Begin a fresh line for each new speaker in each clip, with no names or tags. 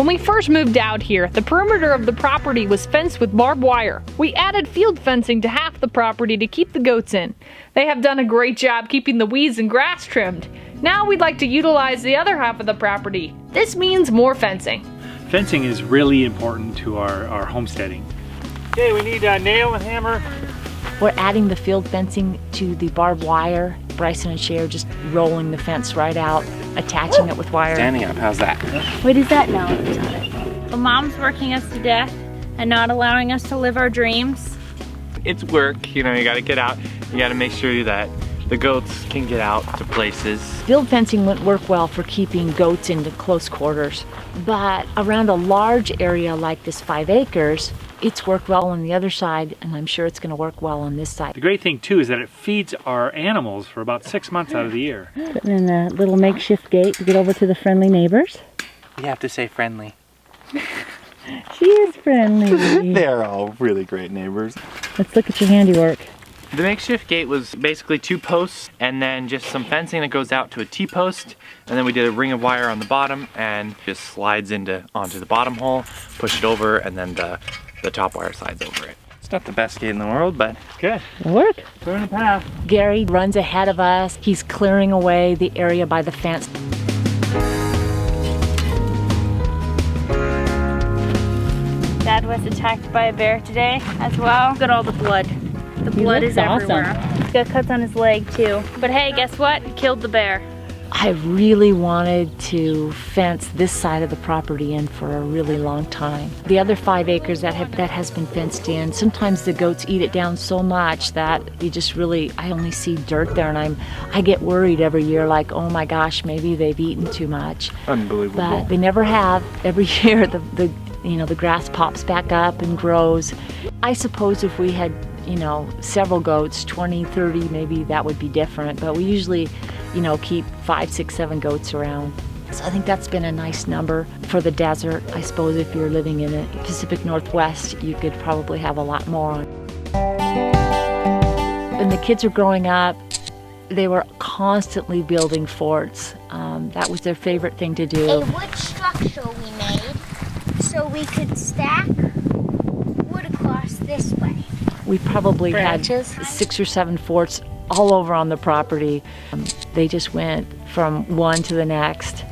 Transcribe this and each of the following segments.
When we first moved out here, the perimeter of the property was fenced with barbed wire. We added field fencing to half the property to keep the goats in. They have done a great job keeping the weeds and grass trimmed. Now we'd like to utilize the other half of the property. This means more fencing.
Fencing is really important to our homesteading. Okay, we need a nail and hammer.
We're adding the field fencing to the barbed wire. Bryson and Shay are just rolling the fence right out, attaching it with wire.
Standing up, how's that?
What is that now? Well, Mom's working us to death and not allowing us to live our dreams.
It's work, you know, you gotta get out. You gotta make sure that the goats can get out to places.
Field fencing wouldn't work well for keeping goats into close quarters, but around a large area like this 5 acres, it's worked well on the other side, and I'm sure it's going to work well on this side.
The great thing too is that it feeds our animals for about 6 months out of the year.
Putting in a little makeshift gate to get over to the friendly neighbors.
You have to say friendly.
She is friendly.
They're all really great neighbors.
Let's look at your handiwork.
The makeshift gate was basically 2 posts and then just some fencing that goes out to a T-post, and then we did a ring of wire on the bottom and just slides onto the bottom hole, push it over, and then the top wire slides over it. It's not the best gate in the world, but
Good.
It'll work.
Clear the path.
Gary runs ahead of us. He's clearing away the area by the fence.
Dad was attacked by a bear today as well. Look at all the blood. The blood is everywhere. He's got cuts on his leg too. But hey, guess what? He killed the bear.
I really wanted to fence this side of the property in for a really long time. The other 5 acres that has been fenced in, sometimes the goats eat it down so much that you just really, I only see dirt there, and I get worried every year, like, oh my gosh, maybe they've eaten too much.
unbelievable.
But they never have. Every year the grass pops back up and grows. I suppose if we had, several goats, 20, 30, maybe that would be different, but we usually keep 5, 6, 7 goats around. So I think that's been a nice number for the desert. I suppose if you're living in the Pacific Northwest, you could probably have a lot more. When the kids were growing up, they were constantly building forts. That was their favorite thing to do.
A wood structure we made so we could stack wood across this way.
We probably
Branches?
had 6 or 7 forts all over on the property. They just went from one to the next,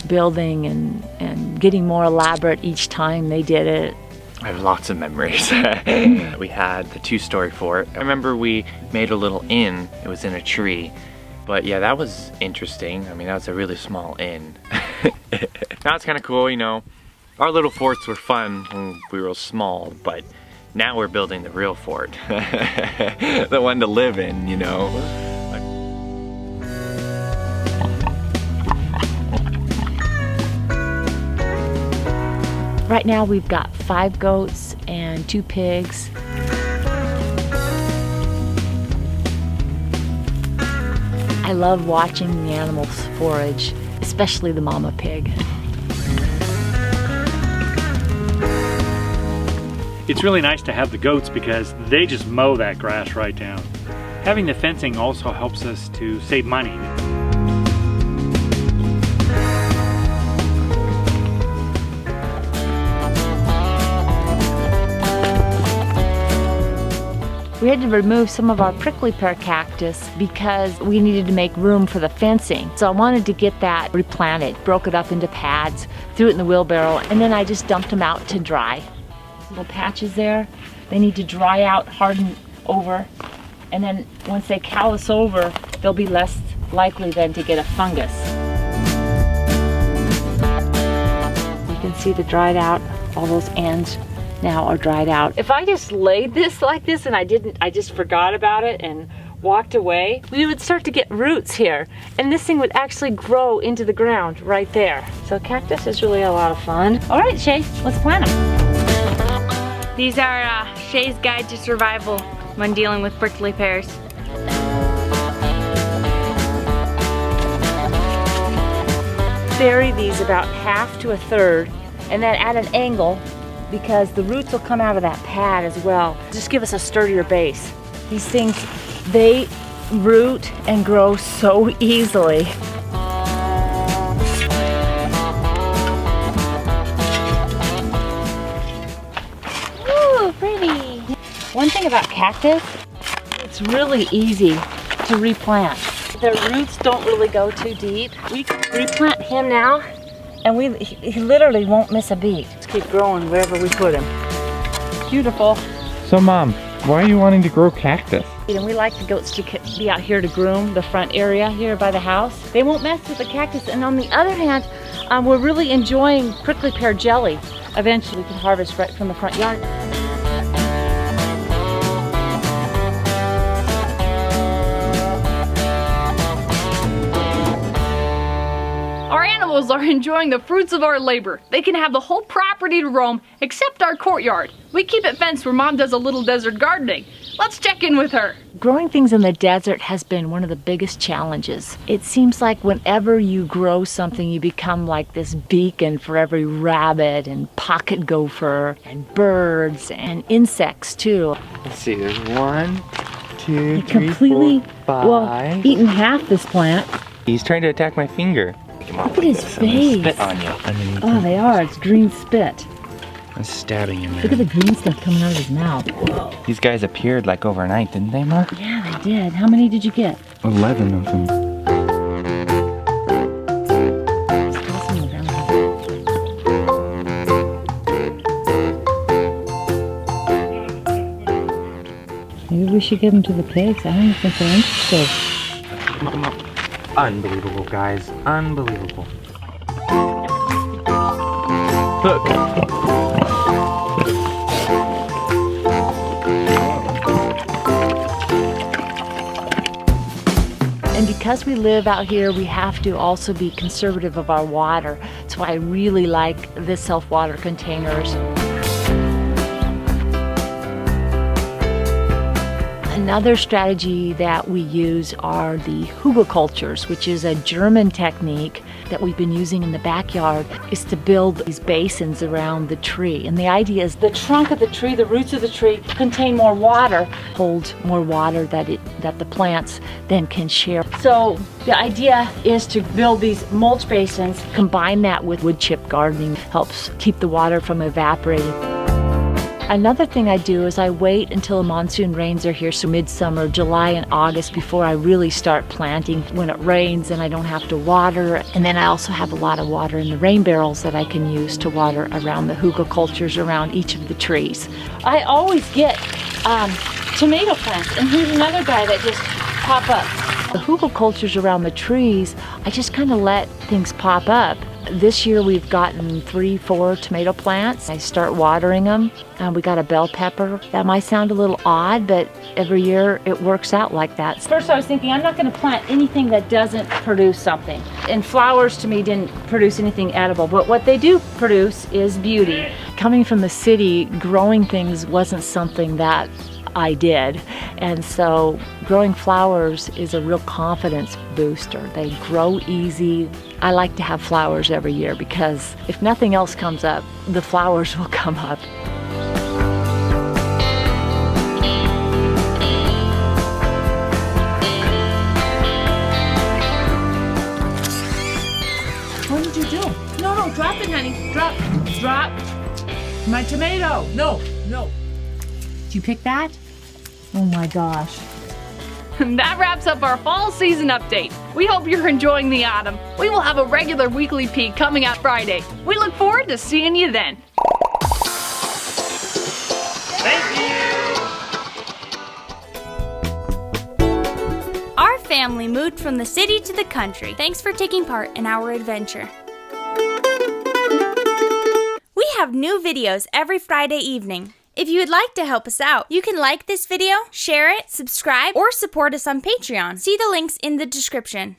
building and getting more elaborate each time they did it.
I have lots of memories. We had the 2-story fort. I remember we made a little inn. It was in a tree. But yeah, that was interesting. I mean, that was a really small inn. Now it's kind of cool, Our little forts were fun when we were small, but now we're building the real fort. The one to live in,
Right now we've got 5 goats and 2 pigs. I love watching the animals forage, especially the mama pig.
It's really nice to have the goats because they just mow that grass right down. Having the fencing also helps us to save money.
We had to remove some of our prickly pear cactus because we needed to make room for the fencing. So I wanted to get that replanted, broke it up into pads, threw it in the wheelbarrow, and then I just dumped them out to dry. Little patches there, they need to dry out, harden over, and then once they callus over, they'll be less likely then to get a fungus. You can see the dried out, all those ends now are dried out. If I just laid this like this and I just forgot about it and walked away, we would start to get roots here, and this thing would actually grow into the ground right there. So cactus is really a lot of fun. All right, Shay, let's plant them.
These are Shay's guide to survival when dealing with prickly pears.
Bury these about half to a third, and then at an angle, because the roots will come out of that pad as well. Just give us a sturdier base. These things, they root and grow so easily. One thing about cactus, it's really easy to replant. Their roots don't really go too deep. We replant him now, and he literally won't miss a beat. Just keep growing wherever we put him. Beautiful.
So Mom, why are you wanting to grow cactus?
And we like the goats to be out here to groom the front area here by the house. They won't mess with the cactus. And on the other hand, we're really enjoying prickly pear jelly. Eventually we can harvest right from the front yard.
Our animals are enjoying the fruits of our labor. They can have the whole property to roam, except our courtyard. We keep it fenced where Mom does a little desert gardening. Let's check in with her.
Growing things in the desert has been one of the biggest challenges. It seems like whenever you grow something, you become like this beacon for every rabbit and pocket gopher and birds and insects too.
Let's see, there's 1, 2,
He
3,
completely,
4, 5.
well, eaten half this plant.
He's trying to attack my finger.
Look at his face.
Spit on you underneath.
Oh, they are. It's green spit.
I'm stabbing him.
Look at the green stuff coming out of his mouth.
These guys appeared like overnight, didn't they, Ma?
Yeah, they did. How many did you get?
11 of them.
Maybe we should give them to the pigs. I don't think they're interested.
Come on. Unbelievable, guys. Unbelievable. Look.
And because we live out here, we have to also be conservative of our water. That's why I really like the self-water containers. Another strategy that we use are the hugelkultures, which is a German technique that we've been using in the backyard, is to build these basins around the tree. And the idea is the trunk of the tree, the roots of the tree contain more water, hold more water that the plants then can share. So the idea is to build these mulch basins, combine that with wood chip gardening, helps keep the water from evaporating. Another thing I do is I wait until the monsoon rains are here, so midsummer, July and August, before I really start planting. When it rains and I don't have to water, and then I also have a lot of water in the rain barrels that I can use to water around the hugelkultures around each of the trees. I always get tomato plants, and here's another guy that just pop up. The hugelkultures around the trees, I just kind of let things pop up. This year we've gotten 3, 4 tomato plants. I start watering them. We got a bell pepper. That might sound a little odd, but every year it works out like that. First I was thinking I'm not going to plant anything that doesn't produce something. And flowers to me didn't produce anything edible, but what they do produce is beauty. Coming from the city, growing things wasn't something that I did, and so growing flowers is a real confidence booster. They grow easy. I like to have flowers every year because if nothing else comes up, the flowers will come up.
What did you do? No, drop it, honey. Drop. My tomato. No. Did you pick that? Oh my gosh.
That wraps up our fall season update. We hope you're enjoying the autumn. We will have a regular weekly peek coming out Friday. We look forward to seeing you then.
Our family moved from the city to the country. Thanks for taking part in our adventure. We have new videos every Friday evening. If you would like to help us out, you can like this video, share it, subscribe, or support us on Patreon. See the links in the description.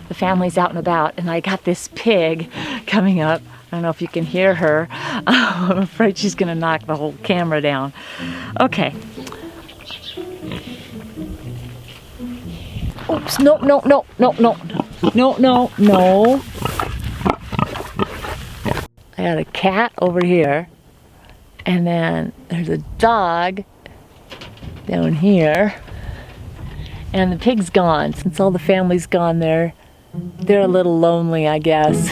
The family's out and about, and I got this pig coming up. I don't know if you can hear her. I'm afraid she's gonna knock the whole camera down. Okay. Oops, no. I got a cat over here, and then there's a dog down here, and the pig's gone. Since all the family's gone there, they're a little lonely, I guess.